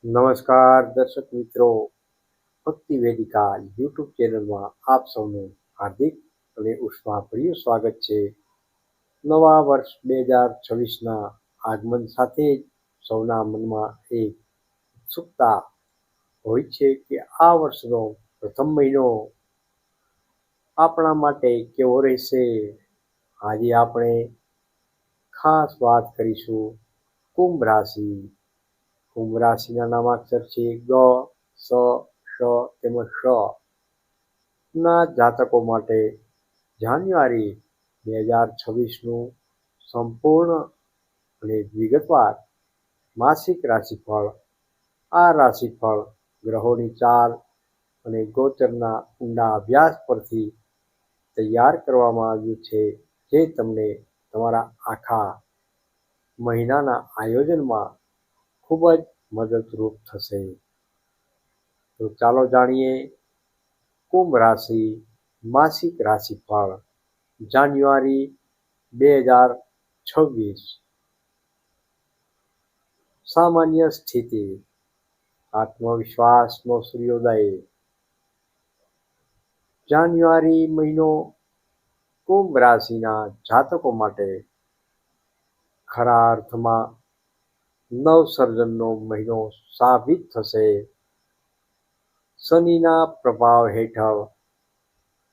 નમસ્કાર દર્શક મિત્રો, ભક્તિ વેદિકા યુટ્યુબ ચેનલમાં આપ સૌનું હાર્દિક અને ઉષ્માભર્યું સ્વાગત છે. નવા વર્ષ 2026ના આગમન સાથે જ સૌના મનમાં એક ઉત્સુકતા હોય છે કે આ વર્ષનો પ્રથમ મહિનો આપણા માટે કેવો રહેશે. આજે આપણે ખાસ વાત કરીશું કુંભ રાશિ. કુંભ રાશિના નામાક્ષર છે ગ, સ, શ તેમજ શ ના જાતકો માટે જાન્યુઆરી 2026નું સંપૂર્ણ અને વિગતવાર માસિક રાશિફળ. આ રાશિફળ ગ્રહોની ચાલ અને ગોચરના ઊંડા અભ્યાસ પરથી તૈયાર કરવામાં આવ્યું છે, જે તમને તમારા આખા મહિનાના આયોજનમાં ખૂબ જ મદદરૂપ થશે. તો ચાલો જાણીએ કુંભ રાશિ માસિક રાશિફળ જાન્યુઆરી 2026. સામાન્ય સ્થિતિ. આત્મવિશ્વાસનો સૂર્યોદય. જાન્યુઆરી મહિનો કુંભ રાશિના જાતકો માટે ખરા અર્થમાં નવસર્જનનો મહિનો સાબિત થશે. શનિના પ્રભાવ હેઠળ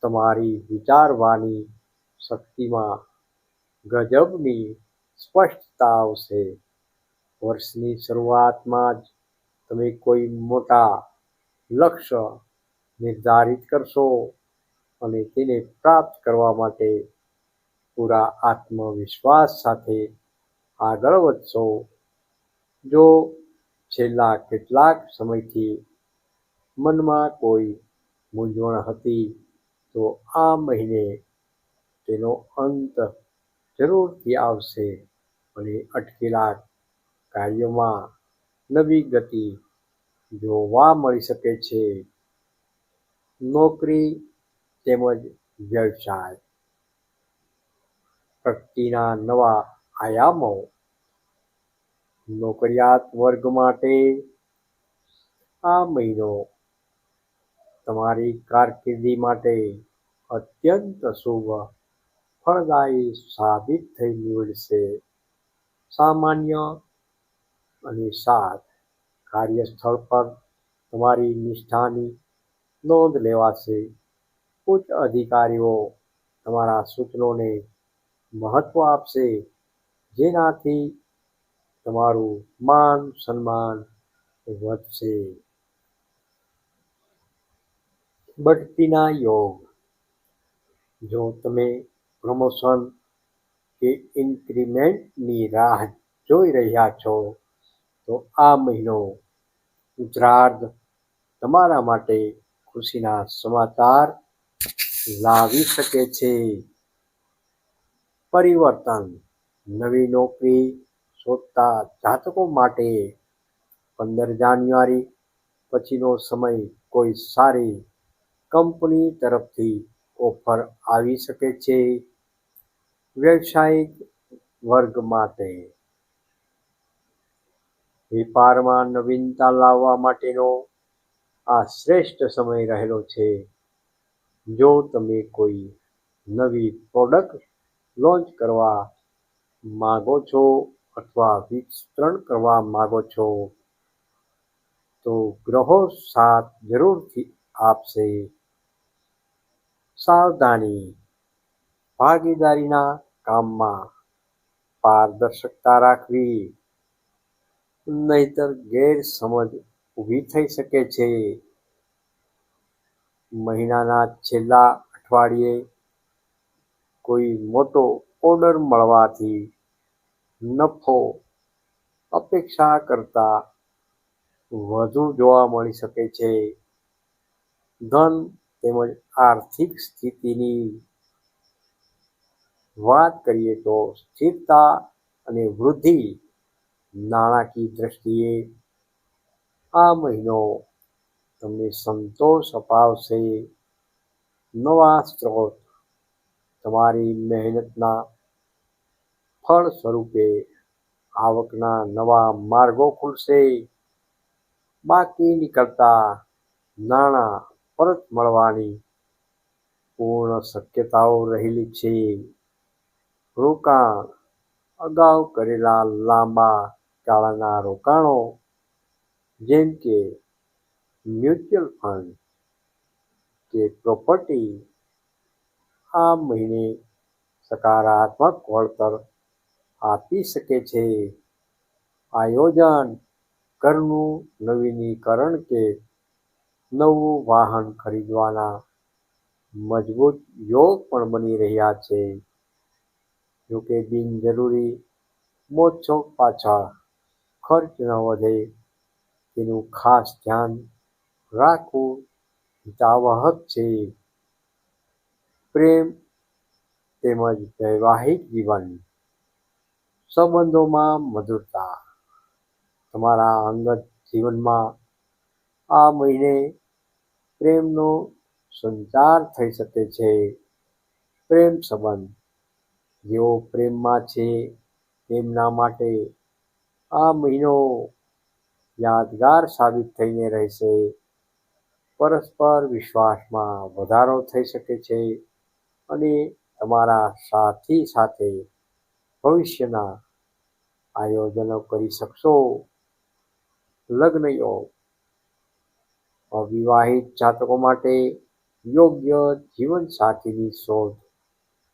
તમારી વિચારવાની શક્તિમાં ગજબની સ્પષ્ટતા આવશે. વર્ષની શરૂઆતમાં જ તમે કોઈ મોટા લક્ષ્ય નિર્ધારિત કરશો અને તેને પ્રાપ્ત કરવા માટે પૂરા આત્મવિશ્વાસ સાથે આગળ વધશો. જો છેલ્લા કેટલાક સમયથી મનમાં કોઈ મૂંઝવણ હતી, તો આ મહિને તેનો અંત જરૂરથી આવશે અને અટકેલા કાર્યોમાં નવી ગતિ જોવા મળી શકે છે. નોકરી તેમજ વ્યવસાય. પ્રગતિના નવા આયામો. નોકરિયાત વર્ગ માટે આ મહિનો તમારી કારકિર્દી માટે અત્યંત શુભ ફળદાયી સાબિત થઈ નીવડશે. સામાન્ય અને સાથ. કાર્યસ્થળ પર તમારી નિષ્ઠાની નોંધ લેવાશે. ઉચ્ચ અધિકારીઓ તમારા સૂચનોને મહત્વ આપશે, જેનાથી તમારું માન સન્માન વધશે. બઢતીના યોગ. જો તમે પ્રમોશન કે ઇન્ક્રીમેન્ટની રાહ જોઈ રહ્યા છો, તો આ મહિનો ઉત્તરાર્ધ તમારા માટે ખુશીના સમાચાર લાવી શકે છે. પરિવર્તન. નવી નોકરી શોધતા જાતકો માટે 15 જાન્યુઆરી પછીનો સમય કોઈ સારી કંપની તરફથી ઓફર આવી શકે છે. વ્યવસાયિક વર્ગ માટે વેપારમાં નવીનતા લાવવા માટેનો આ શ્રેષ્ઠ સમય રહેલો છે. જો તમે કોઈ નવી પ્રોડક્ટ લોન્ચ કરવા માગો છો અથવા વિસ્તરણ કરવા માગો છો, તો ગ્રહો સાથ જરૂરથી આપશે. સાવધાની. ભાગીદારીના કામમાં પારદર્શકતા રાખવી, નહીતર ગેરસમજ ઊભી થઈ શકે છે. મહિનાના છેલ્લા અઠવાડિયે કોઈ મોટો ઓર્ડર મળવાથી નફો અપેક્ષા કરતાં વધુ જોવા મળી શકે છે. ધન તેમજ આર્થિક સ્થિતિની વાત કરીએ તો સ્થિરતા અને વૃદ્ધિ. નાણાકીય દ્રષ્ટિએ આ મહિનો તમને સંતોષ અપાવશે. નવા સ્ત્રોત. તમારી મહેનતના ફળ સ્વરૂપે આવકના નવા માર્ગો ખુલશે. બાકી નીકળતા નાણાં પરત મળવાની પૂર્ણ શક્યતાઓ રહેલી છે. રોકાણ અગાઉ કરેલા લાંબા ગાળાના રોકાણો જેમ કે મ્યુચ્યુઅલ ફંડ કે પ્રોપર્ટી આ મહિને સકારાત્મક વળતર આપી શકે છે. આયોજન ઘરનું નવીનીકરણ કે નવું વાહન ખરીદવાના મજબૂત યોગ પણ બની રહ્યા છે. જોકે બિનજરૂરી મોજશોખ પાછળ ખર્ચ ન વધે તેનું ખાસ ધ્યાન રાખવું હિતાવહ છે. પ્રેમ તેમજ વૈવાહિક જીવન સંબંધોમાં મધુરતા તમારા અંગત જીવનમાં આ મહિને પ્રેમનો સંચાર થઈ શકે છે. પ્રેમ સંબંધ જેઓ પ્રેમમાં છે તેમના માટે આ મહિનો યાદગાર સાબિત થઈને રહેશે. પરસ્પર વિશ્વાસમાં વધારો થઈ શકે છે અને તમારા સાથી સાથે ભવિષ્યના આયોજનો કરી શકશો. લગ્ન યોગ અવિવાહિત જાતકો માટે યોગ્ય જીવનસાથીની શોધ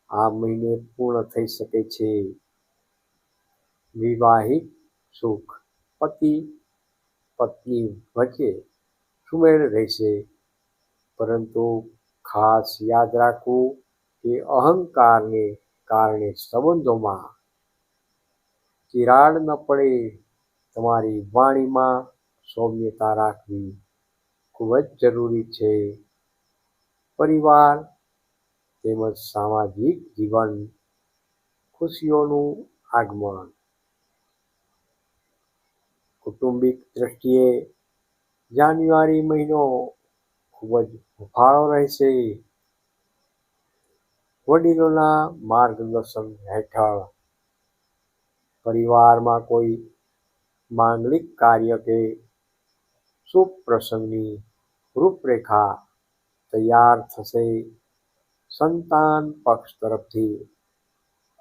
આ મહિને પૂર્ણ થઈ શકે છે. વિવાહિક સુખ પતિ પત્ની વચ્ચે સુમેળ રહેશે, પરંતુ ખાસ યાદ રાખવું કે અહંકારને કારણે સંબંધોમાં તિરાડ ન પડે. તમારી વાણીમાં સૌમ્યતા રાખવી ખૂબ જ જરૂરી છે. પરિવાર તેમજ સામાજિક જીવન ખુશીઓનું આગમન કૌટુંબિક દ્રષ્ટિએ જાન્યુઆરી મહિનો ખૂબ જ હૂંફાળો રહેશે. વડીલોના માર્ગદર્શન હેઠળ પરિવારમાં કોઈ માંગલિક કાર્ય કે શુભ પ્રસંગની રૂપરેખા તૈયાર થશે. સંતાન પક્ષ તરફથી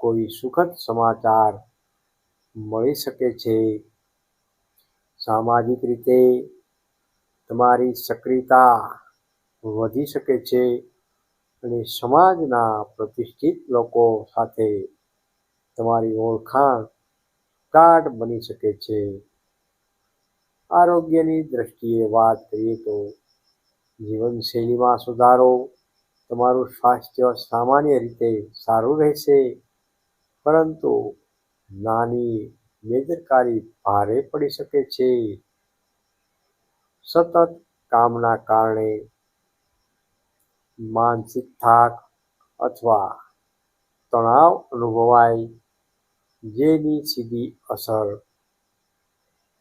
કોઈ સુખદ સમાચાર મળી શકે છે. સામાજિક રીતે તમારી સક્રિયતા વધી શકે છે અને સમાજના પ્રતિષ્ઠિત લોકો સાથે તમારી ઓળખાણ ગાઢ બની શકે છે. આરોગ્યની દ્રષ્ટિએ વાત કરીએ તો જીવનશૈલીમાં સુધારો તમારું સ્વાસ્થ્ય સામાન્ય રીતે સારું રહેશે, પરંતુ નાની બેદરકારી ભારે પડી શકે છે. સતત કામના કારણે માનસિક થાક અથવા તણાવ અનુભવાય, જેની સીધી અસર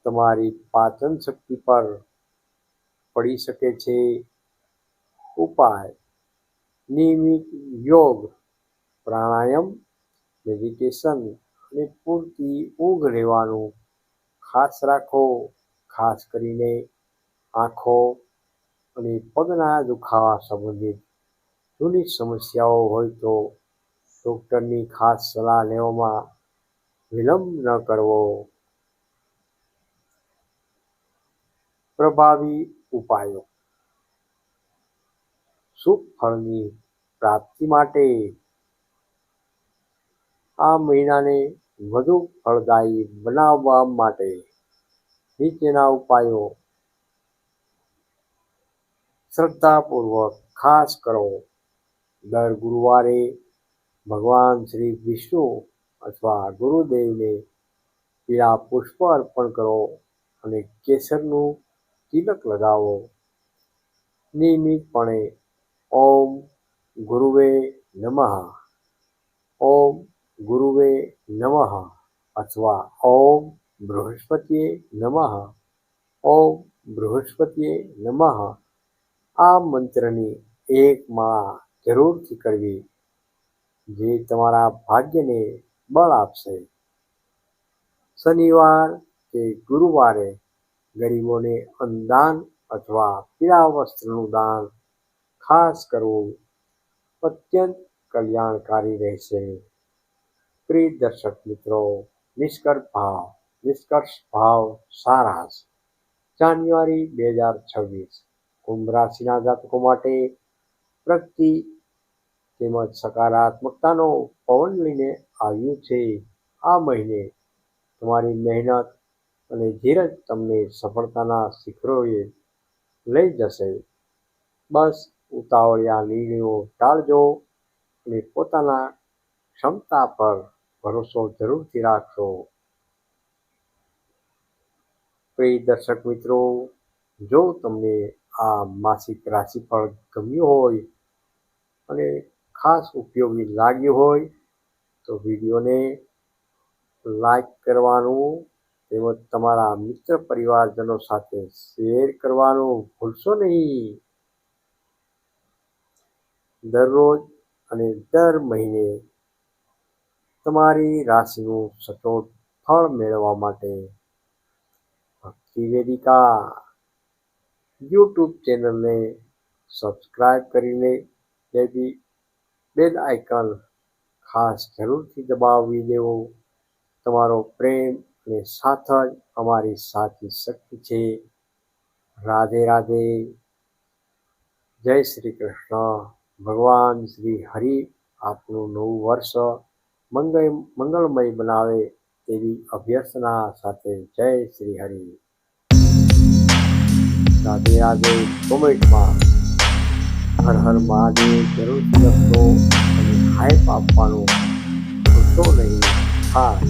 તમારી પાચન શક્તિ પર પડી શકે છે. ઉપાય નિયમિત યોગ, પ્રાણાયામ, મેડિટેશન અને પૂરતી ઊંઘ લેવાનું ખાસ રાખો. ખાસ કરીને આંખો અને પગના દુખાવા સંબંધિત જૂની સમસ્યાઓ હોય તો ડૉક્ટરની ખાસ સલાહ લેવામાં વિલંબ ન કરવો. પ્રભાવી ઉપાયો શુભ ફળની પ્રાપ્તિ માટે આ મહિનાને વધુ ફળદાયી બનાવવા માટે નીચેના ઉપાયો શ્રદ્ધાપૂર્વક ખાસ કરો. દર ગુરુવારે ભગવાન શ્રી વિષ્ણુ અથવા ગુરુદેવને પીળા પુષ્પ અર્પણ કરો અને કેસરનું તિલક લગાવો. નિયમિતપણે ઓમ ગુરુવે નમઃ, ઓમ ગુરુવે નમઃ અથવા ઓમ બૃહસ્પતિએ નમઃ, ઓમ બૃહસ્પતિએ નમઃ આ મંત્રની એક માળા જરૂરથી કરવી, જે તમારા ભાગ્યને બળ આપશે. શનિવાર કે ગુરુવારે ગરીબોને અન્નદાન અથવા પીળા વસ્ત્રનું દાન ખાસ કરવું અત્યંત કલ્યાણકારી રહેશે. પ્રિય દર્શક મિત્રો, નિષ્કર્ષ ભાવ સારાંશ. જાન્યુઆરી 2026 કુંભ રાશિના જાતકો માટે પ્રગતિ તેમજ સકારાત્મકતાનો પવન લઈને આવ્યું છે. આ મહિને તમારી મહેનત અને ધીરજ તમને સફળતાના શિખરોએ લઈ જશે. બસ ઉતાવળિયા નિર્ણયો ટાળજો અને પોતાના ક્ષમતા પર ભરોસો જરૂરથી રાખશો. પ્રિય દર્શક મિત્રો, જો તમને આ માસિક રાશિફળ ગમ્યું હોય અને ખાસ ઉપયોગી લાગ્યું હોય તો વિડીયોને લાઈક કરવાનું તેમજ તમારા મિત્ર પરિવારજનો સાથે શેર કરવાનું ભૂલશો નહીં. દરરોજ અને દર મહિને તમારી રાશિનું સચોટ ફળ મેળવવા માટે ભક્તિ વેદિકા યુટ્યુબ ચેનલને સબસ્ક્રાઈબ કરીને બેલ આઇકન ખાસ જરૂરથી દબાવી દેવો. તમારો પ્રેમ અને સાથ જ અમારી સાચી શક્તિ છે. રાધે રાધે. જય શ્રી કૃષ્ણ. ભગવાન શ્રી હરિ આપનું નવું વર્ષ મંગળમય બનાવે તેવી અભ્યર્થના સાથે જય શ્રી હરિ. રાધે રાધે. કોમેન્ટમાં હર હર મહાદેવ જરૂરથી લખો અને હાઈપ આપવાનું ભૂલશો નહીં. ખાસ